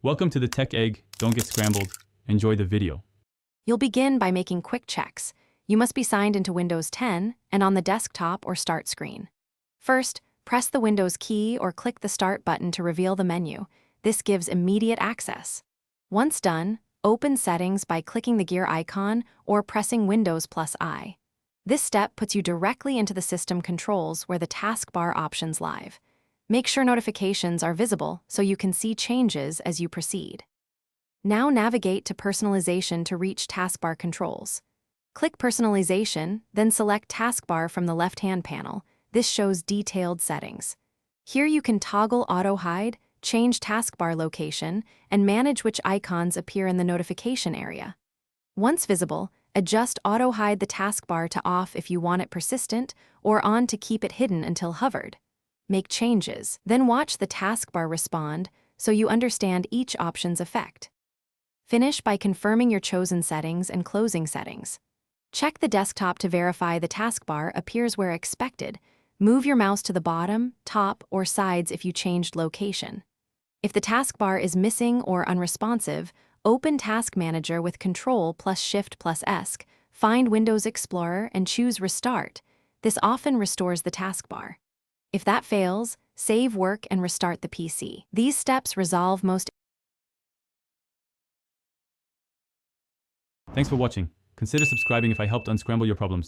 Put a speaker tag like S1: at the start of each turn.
S1: Welcome to the Tech Egg. Don't get scrambled. Enjoy the video.
S2: You'll begin by making quick checks. You must be signed into Windows 10 and on the desktop or start screen. First, press the Windows key or click the Start button to reveal the menu. This gives immediate access. Once done, open Settings by clicking the gear icon or pressing Windows +I. This step puts you directly into the system controls where the taskbar options live. Make sure notifications are visible so you can see changes as you proceed. Now navigate to Personalization to reach taskbar controls. Click Personalization, then select Taskbar from the left-hand panel. This shows detailed settings. Here you can toggle Auto Hide, change taskbar location, and manage which icons appear in the notification area. Once visible, adjust Auto Hide the taskbar to off if you want it persistent, or on to keep it hidden until hovered. Make changes, then watch the taskbar respond so you understand each option's effect. Finish by confirming your chosen settings and closing settings. Check the desktop to verify the taskbar appears where expected. Move your mouse to the bottom, top, or sides if you changed location. If the taskbar is missing or unresponsive, open Task Manager with Ctrl + Shift + S, find Windows Explorer and choose Restart. This often restores the taskbar. If that fails, save work and restart the PC. These steps resolve most.
S1: Thanks for watching. Consider subscribing if I helped unscramble your problems.